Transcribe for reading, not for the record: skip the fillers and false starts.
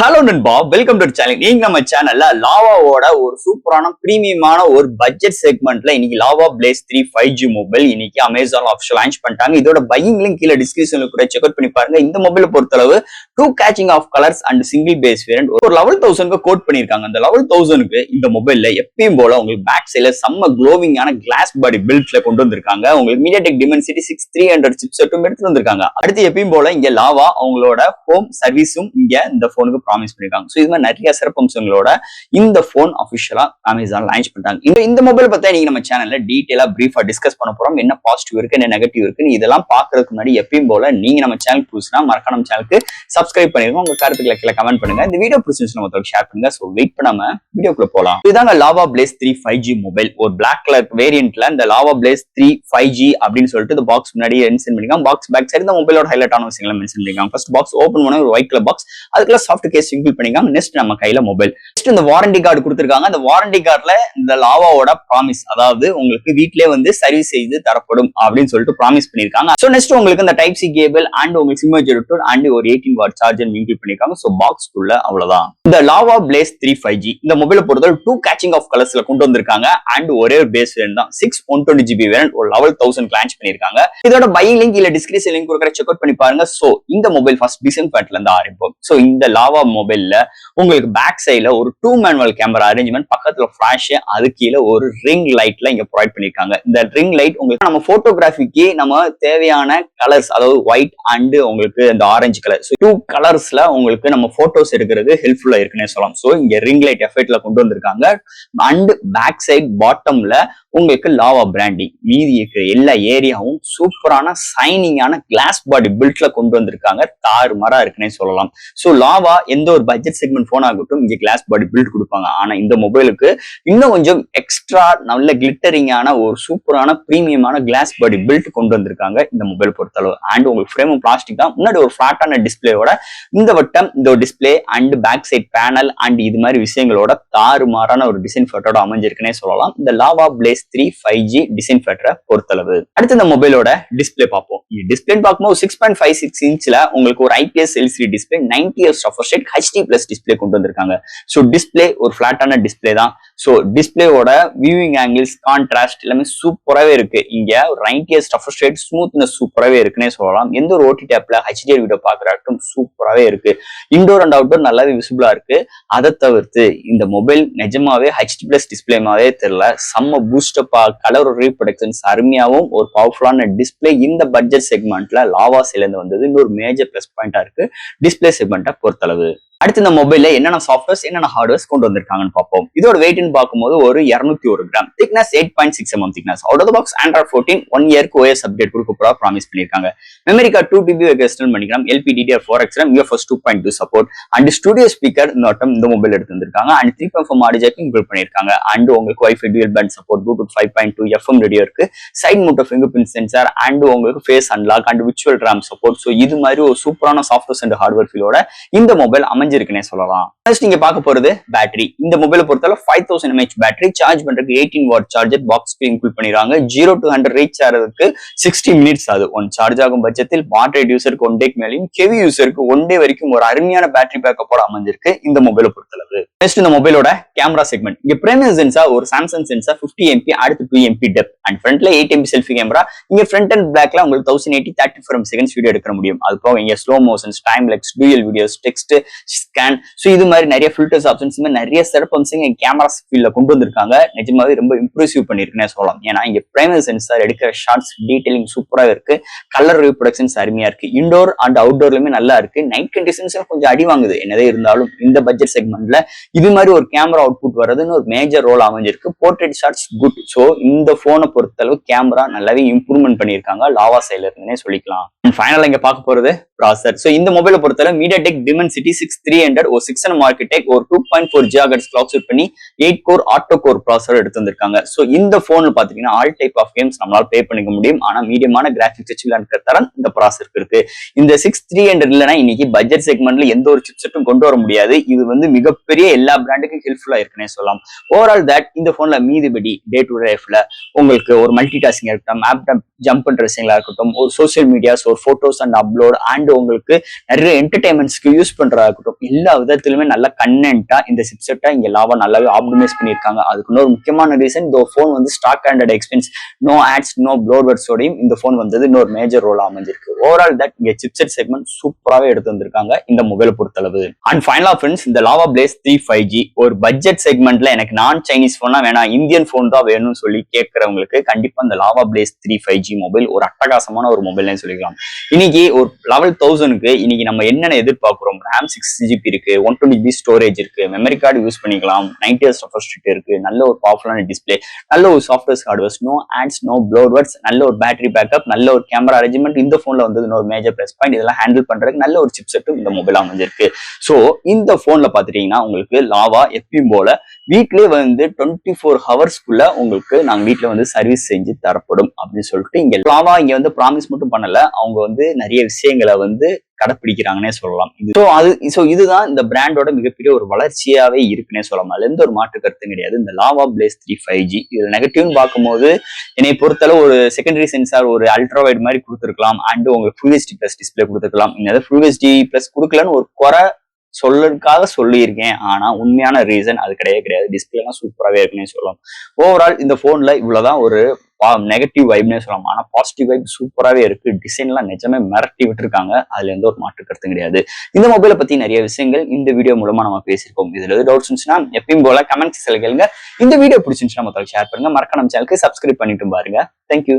Hello நண்பா, welcome to channel. நீங்க நம்ம சேனல்ல லாவாவோட ஒரு சூப்பரான பிரீமியமான ஒரு பட்ஜெட் செக்மெண்ட்ல இன்னைக்கு லாவா பிளேஸ் 3 5G மொபைல் இன்னைக்கு அமேசான் ஆஃபிஷியல் லான்ச் பண்ணிட்டாங்க. இதோட பையிங் லிங்க் கீழே டிஸ்கிரிப்ஷன்ல கூட செக் அவுட் பண்ணி பாருங்க. இந்த மொபைலை பொறுத்தளவு 2 catching of colours and single base variant ஒரு 11,000 கோட் பண்ணிருக்காங்க. அந்த 11,000க்கு இந்த மொபைல்ல எப்பயும் போல உங்களுக்கு பேக் சைடுல செம்ம க்ளோவிங்கான கிளாஸ் பாடி பில்ட்ல கொண்டு வந்திருக்காங்க. உங்களுக்கு மீடியாடெக் டிமென்சிட்டி 6300 சிப்செட்டும் எடுத்து வந்திருக்காங்க. அடுத்து எப்பயும் போல இங்க லாவா அவங்களோட ஹோம் சர்வீஸும் இங்க இந்த போனுக்கு ப்ராமிஸ் பண்ணிருக்காங்க. சோ இது மாதிரி நிறைய சிறப்பம்சங்களோட இந்த போன் அபிஷியலா அமேசான் லான்ச் பண்ணிட்டாங்க. இந்த மொபைல் பத்தி நீங்க நம்ம சேனல்ல டீடைலா பிரீஃபா டிஸ்கஸ் பண்ண போறோம். என்ன பாசிட்டிவ் இருக்கு, என்ன நெகட்டிவ் இருக்கு, இதெல்லாம் பாக்குறதுக்கு முன்னாடி எப்பயும் போல நீங்க நம்ம சேனல் புதுசுனா மறக்காம நம்ம சேனலுக்கு சப்ஸ்கிரைப் பண்ணிருங்க. உங்க கருத்துக்களை கீழே கமெண்ட் பண்ணுங்க. இந்த வீடியோ பிடிச்சிருந்துச்சுன்னா மத்தவங்களுக்கு ஷேர் பண்ணுங்க. சோ வெயிட் பண்ணாம வீடியோக்குள்ள போலாம். இதுதாங்க லாவா பிளேஸ் 3 5G மொபைல். ஒரு பிளாக் கலர் வேரியன்ட்ல இந்த லாவா பிளேஸ் 3 5G அப்படின்னு சொல்லிட்டு இந்த பாக்ஸ் முன்னாடி மென்ஷன் பண்ணிருக்காங்க. பாக்ஸ் பேக் சைடு இந்த மொபைலோட ஹைலைட்டான விஷயங்களை மென்ஷன் பண்ணிருக்காங்க. ஃபர்ஸ்ட் பாக்ஸ் ஓபன் பண்ண ஒரு ஒயிட் கலர் பாக்ஸ், அதுக்குள்ள சாஃப்ட் கேஸ் சிங்கிள் பண்ணிருக்காங்க. நெக்ஸ்ட் நம்ம கையில மொபைல். நெக்ஸ்ட் இந்த வாரண்டி கார்டு கொடுத்திருக்காங்க. அந்த வாரண்டி கார்டுல இந்த லாவாவோட ப்ராமிஸ், அதாவது உங்களுக்கு வீட்லயே வந்து சர்வீஸ் செய்து தரப்படும் அப்படின்னு சொல்லிட்டு ப்ராமிஸ் பண்ணிருக்காங்க. சோ நெக்ஸ்ட் உங்களுக்கு இந்த டைப் சி கேபிள் அண்ட் உங்களுக்கு சிம் அட்ஜஸ்டர் அண்ட் ஒரு 18 வாட் சார்ஜர் இன்க்ளூட் பண்ணிருக்காங்க. சோ பாக்ஸ்க்குள்ள அவ்வளவுதான். இந்த லாவா பிளேஸ் 3 5G இந்த மொபைலை பொறுத்தவரை 2 கேச்சிங் ஆஃப் கலர்ஸ்ல கொண்டு வந்திருக்காங்க. அண்ட் ஒரே ஒரு பேஸ் வேரியன்ட் தான். 6 120GB வேரியன்ட் ஒரு 11,000 லான்ச் பண்ணிருக்காங்க. இதோட பையிங் லிங்க் இல்ல டிஸ்கிரிப்ஷன் லிங்க் கொடுக்குற செக் அவுட் பண்ணி பாருங்க. சோ இந்த மொபைல் ஃபர்ஸ்ட் டிசைன் பேட்ல இருந்து ஆரம்பிப்போம். சோ இந்த லாவா மொபைல்ல உங்களுக்கு பேக் சைடுல ஒரு 2 மேனுவல் கேமரா அரேஞ்ச்மெண்ட், பக்கத்துல ஃபிளாஷ், அது கீழே ஒரு ரிங் லைட்ல இங்க ப்ரொவைட் பண்ணிருக்காங்க. இந்த ரிங் லைட் உங்களுக்கு நம்ம போட்டோகிராஃபிக்கு நம்ம தேவையான கலர்ஸ், அதாவது ஒயிட் அண்ட் உங்களுக்கு இந்த ஆரஞ்சு கலர், 2 கலர்ஸ்ல உங்களுக்கு நம்ம போட்டோஸ் எடுக்கிறது ஹெல்ப்ஃபுல்லா இருக்குன்னே சொல்லலாம். சோ இங்க ரிங் லைட் எஃபெக்ட்ல கொண்டு வந்திருக்காங்க. அண்ட் பேக் சைட் பாட்டம்ல உங்களுக்கு லாவா பிராண்டிங், மீதி இருக்கிற எல்லா ஏரியாவும் சூப்பரான சைனிங்கான கிளாஸ் பாடி பில்ட்ல கொண்டு வந்திருக்காங்க. தாறுமாறா இருக்குன்னே சொல்லலாம். சோ லாவா எந்த ஒரு பட்ஜெட் செக்மெண்ட் போன் ஆகட்டும் இங்க கிளாஸ் பாடி பில்ட் கொடுப்பாங்க. ஆனா இந்த மொபைலுக்கு இன்னும் கொஞ்சம் எக்ஸ்ட்ரா நல்ல கிளிட்டரிங்கான ஒரு சூப்பரான பிரீமியமான கிளாஸ் பாடி பில்ட் கொண்டு வந்திருக்காங்க இந்த மொபைல் பொறுத்தளவு. அண்ட் உங்களுக்கு ஃப்ரேமும் பிளாஸ்டிக் தான். முன்னாடி ஒரு ஃபிளாட்டான டிஸ்பிளேயோட இந்த வட்டம் இந்த display and back side panel and இது மாதிரி விஷயங்களோட தாறுமாறான ஒரு டிசைன் ஃபேட்டரோட அமைஞ்சிருக்குன்னே சொல்லலாம் இந்த லாவா பிளேஸ் 3 5G டிசைன் ஃபேட்டரை பொறுத்தளவு. அடுத்து இந்த மொபைலோட டிஸ்பிளே பார்ப்போம். டிஸ்பிளே பார்க்கும்போது 6.56 இன்ச்ல உங்களுக்கு ஒரு IPS LCD display 90Hz refresh rate HD+ display கொண்டு வந்திருக்காங்க. சோ டிஸ்பிளே ஒரு ஃபிளாட்டான டிஸ்பிளே தான். சோ டிஸ்பிளேவோட வியூவிங் ஆங்கிள்ஸ், கான்ட்ராஸ்ட் எல்லாமே சூப்பராகவே இருக்கு. இங்க ஒரு 90Hz refresh rate, ஸ்மூத்னஸ் சூப்பராகவே இருக்குன்னே சொல்லலாம். எந்த ஒரு OTT ஆப்ல HDR வீடியோ பாக்குறதுக்கும் சூப்பராகவே இருக்கு. இன்டோர் அண்ட் அவுட்டோர் நல்லாவே விசிபிளா இருக்கு. அதை தவிர்த்து இந்த மொபைல் நிஜமாவே HD+ டிஸ்பிளேமாவே தெரியல, செம்ம பூஸ்டப்பா, கலர் ரீப்ரொடக்ஷன்ஸ் அருமையாவும் ஒரு பவர்ஃபுல்லான டிஸ்பிளே இந்த பட்ஜெட் செக்மெண்ட்ல லாவா சேர்ந்து வந்தது இன்னொரு மேஜர் பிளஸ் பாயிண்டா இருக்கு டிஸ்பிளே செக்மெண்ட்டை பொறுத்தளவு. அடுத்து இந்த மொபைல்ல என்னென்ன சாஃப்ட்வேர்ஸ் என்னென்ன ஹார்ட்வேர்ஸ் கொண்டு வந்திருக்காங்கன்னு பார்ப்போம். இதோட வெயிட்னு பார்க்கும்போது ஒரு 201 gram, thickness 8.6 mm thickness. Out of the box Android 14 1 இயர்க்கு OS அப்டேட் கொடுக்க போறா ப்ராமிஸ் பண்ணிருக்காங்க. மெமரி கார்டு 2TB எக்ஸ்டர்னல் பண்ணிக்கலாம். LPDDR4X RAM, UFS 2.2 support and studio speaker இந்த மொபைல் எடுத்து வந்திருக்காங்க. அண்ட் 3.4 ஆடியோ ஜாக் இன்க்ளூட் பண்ணிருக்காங்க. அண்ட் உங்களுக்கு Wi-Fi dual band support, Bluetooth 5.2 FM radio இருக்கு, side mount fingerprint sensor and உங்களுக்கு face unlock and virtual RAM support. So இது மாதிரி ஒரு சூப்பரான சாஃப்ட்வேர்ஸ் அண்ட் ஹார்ட்வேர் ஃபீலோட இந்த மொபைல் அமைஞ்சிருக்குன்னே சொல்லலாம். நெக்ஸ்ட் நீங்க பார்க்க போறது பேட்டரி. இந்த மொபைலை பொறுத்தவரை 5000 mAh பேட்டரி, சார்ஜ் பண்றதுக்கு 18 வாட் சார்ஜர் பாக்ஸ்க்கு இன்க்ளூட் பண்ணிருக்காங்க. 0 to 100 ரீச் ஆகிறதுக்கு 60 மினிட்ஸ் ஆகுது. ஒன் சார்ஜ் ஆகும் பட்சத்தில் மாடரேட் யூசருக்கு 1 டேக்கு மேலேயும், ஹெவி யூசருக்கு 1 டே வரைக்கும் ஒரு அருமையான பேட்டரி பேக்கப்போட அமைஞ்சிருக்கு இந்த மொபைலை பொறுத்தளவு. நெக்ஸ்ட் இந்த மொபைலோட கேமரா செக்மெண்ட். இங்க பிரீமியம் சென்சார் ஒரு சாம்சங் சென்சார் 50 MP, அடுத்து 2 MP டெப்த் அண்ட் ஃப்ரண்ட்ல 8 MP செல்ஃபி கேமரா. இங்க ஃப்ரண்ட் அண்ட் பேக்ல உங்களுக்கு 1080 30 frames வீடியோ எடுக்க முடியும். அது போக இங்க slow motions, time labs, dual videos, text scan, so இது மாதிரி நிறைய ஃபில்டர்ஸ் ஆப்ஷன்ஸ் நிறைய சிறப்பம்சங்க கேமரா ஃபீல்ட்ல கொண்டு வந்திருக்காங்க. நிஜமாவே ரொம்ப இம்ப்ரெசிவ் பண்ணிருக்குன்னே சொல்லலாம். ஏன்னா இங்க பிரைமரி சென்சார் எடுக்கிற ஷார்ட்ஸ் டீடைலிங் சூப்பரா இருக்கு. கலர் ரீப்ரொடக்ஷன்ஸ் அருமையா இருக்கு. இன்டோர் அண்ட் அவுட்டோர்லயுமே நல்லா இருக்கு. நைட் கண்டிஷன்ஸ் கொஞ்சம் அடி வாங்குது. என்னதே இருந்தாலும் இந்த பட்ஜெட் செக்மெண்ட்ல இது மாதிரி ஒரு கேமரா அவுட்புட் வர்றதுன்னு ஒரு மேஜர் ரோல் அமைஞ்சிருக்கு. Portrait shots good. சோ இந்த போனை பொறுத்தளவு கேமரா நல்லாவே இம்ப்ரூவ்மெண்ட் பண்ணிருக்காங்க லாவா சைட்ல இருந்துனே சொல்லிக்கலாம். ஃபைனலா இங்க பார்க்க போறது ப்ராசஸர். சோ இந்த மொபைலை பொறுத்தவரை மீடியாடெக் டிமென்சிட்டி 6300 ஒரு 6nm ஆர்கிடெக்ட் ஒரு 2.4 GHz கிளாக் செட் பண்ணி 8 கோர் ஆட்டோ கோர் ப்ராசஸர் எடுத்து வந்திருக்காங்க. சோ இந்த போன்ல பாத்தீங்கன்னா ஆல் டைப் ஆஃப் கேம்ஸ் நம்மளால ப்ளே பண்ணிக்க முடியும். ஆனா மீடியமான கிராபிக்ஸ் வச்சு விளையாடுற தரம் இந்த ப்ராசஸருக்கு இருக்கு. இந்த 6300 இல்லைன்னா இன்னைக்கு பட்ஜெட் செக்மெண்ட்ல எந்த ஒரு சிப்செட்டும் கொண்டு வர முடியாது. இது வந்து மிகப்பெரிய எல்லா பிராண்டுக்கும் ஹெல்ப்ஃபுல்லா இருக்குன்னே சொல்லலாம். ஓவரால் தட் இந்த போன்ல மீதிபடி டே டு டே லைஃப்ல உங்களுக்கு ஒரு மல்டி டாஸ்கிங் இருக்கட்டும், ஆப் ஜம்ப் பண்றதுங்களா இருக்கட்டும், ஒரு சோசியல் மீடியாஸ், ஒரு போட்டோஸ் அண்ட் அப்லோட் அண்ட் உங்களுக்கு நிறைய என்டர்டைன்மெண்ட்ஸ்க்கு யூஸ் பண்றதா இருக்கட்டும், எல்லா விதத்திலுமே நல்ல கண்டென்ட்டா இந்த சிப்செட்டை இங்க லாவா நல்லாவே ஆப்டிமைஸ் பண்ணியிருக்காங்க. அதுக்கு இன்னொரு முக்கியமான ரீசன், இந்த போன் வந்து stock Android experience, no ads, no ப்ளோவர்ஸோடையும் இந்த போன் வந்தது இன்னொரு மேஜர் ரோல் அமைஞ்சிருக்கு. ஓவரால் தட் இங்க சிப்செட் செக்மெண்ட் சூப்பராகவே எடுத்து வந்திருக்காங்க இந்த மொபைலை பொறுத்தளவு. அண்ட் ஃபைனலா ஃப்ரெண்ட்ஸ், இந்த லாவா பிளேஸ் 3 5G ஒரு பட்ஜெட் செக்மெண்ட்ல எனக்கு நான் சைனீஸ் போனா வேணாம், இந்தியன் போன் தான் வேணும்னு சொல்லி கேட்கறவங்களுக்கு கண்டிப்பா இந்த லாவா பிளேஸ் 3 5G மொபைல் ஒரு அட்டகாசமான ஒரு மொபைல்னே சொல்லிக்கலாம். இன்னைக்கு ஒரு 11,000க்கு இன்னைக்கு நம்ம என்னென்ன எதிர்பார்க்கிறோம், RAM 6GB இருக்கு, 120GB ஸ்டோரேஜ் இருக்கு, மெமரி கார்டு யூஸ் பண்ணிக்கலாம், 90 Hz ரெஃப்ரெஷ் ரேட் இருக்கு, நல்ல ஒரு பவர்ஃபுல்லான டிஸ்பிளே, நல்ல ஒரு software hardwares, no ads, no blowers, நல்ல ஒரு பேட்டரி பேக்கப், நல்ல ஒரு கேமரா அரேஞ்ச்மெண்ட் இந்த போன்ல வந்து ஒரு மேஜர் பிளஸ் பாயிண்ட். இதெல்லாம் ஹேண்டில் பண்றதுக்கு நல்ல ஒரு சிப்செட்டும் இந்த மொபைல் அமைஞ்சிருக்கு. சோ இந்த போன்ல பாத்துட்டீங்கன்னா உங்களுக்கு லாவா எப்பயும் போல வீட்லயே வந்து 24 ஹவர்ஸ்க்குள்ள உங்களுக்கு நாங்க வீட்டுல வந்து சர்வீஸ் செஞ்சு தரப்படும் அப்படின்னு சொல்லிட்டு இங்க லாவா இங்க வந்து ப்ராமிஸ் மட்டும் பண்ணல, அவங்க வந்து நிறைய விஷயங்களை வந்து கடைப்பிடிக்கிறாங்கன்னே சொல்லலாம். இதுதான் இந்த பிராண்டோட மிகப்பெரிய ஒரு வளர்ச்சியாவே இருக்குன்னே சொல்லலாம். அதுல எந்த ஒரு மாற்று கருத்தும் கிடையாது. இந்த லாவா பிளேஸ் 3 5G இது நெகட்டிவ்னு பார்க்கும்போது என்னை பொறுத்தளவு ஒரு செகண்டரி சென்சார் ஒரு அல்ட்ரா வைட் மாதிரி கொடுத்துருக்கலாம், அண்ட் உங்களுக்கு ஃபுல் ஹெச்டி பிளஸ் டிஸ்பிளே கொடுத்துருக்கலாம். இந்த ஃபுல் ஹெச்டி பிளஸ் கொடுக்கலன்னு ஒரு குறை சொல்றதுக்காக சொல்லியிருக்கேன், ஆனா உண்மையான ரீசன் அது கிடையாது. டிஸ்பிளேலாம் சூப்பராகவே இருக்குன்னு சொல்லலாம். ஓவரால் இந்த போன்ல இவ்வளவுதான் ஒரு நெகட்டிவ் வைப்னே சொல்லலாம், ஆனா பாசிட்டிவ் வைப் சூப்பராகவே இருக்கு. டிசைன்லாம் நிஜமே மிரட்டி விட்டுருக்காங்க, அதுல எந்த ஒரு மாற்று கருத்தும் கிடையாது. இந்த மொபைலை பத்தி நிறைய விஷயங்கள் இந்த வீடியோ மூலமா நம்ம பேசியிருக்கோம். இதுல எதாவது டவுட்ஸ் இருந்துச்சுன்னா எப்பயும் போல கமெண்ட் செக்ஷன்ல கேளுங்க. இந்த வீடியோ பிடிச்சிருந்துச்சுன்னா மொத்தம் ஷேர் பண்ணுங்க, மறக்காம நம்ம சேனலுக்கு சப்ஸ்கிரைப் பண்ணிட்டு பாருங்க. தேங்க்யூ.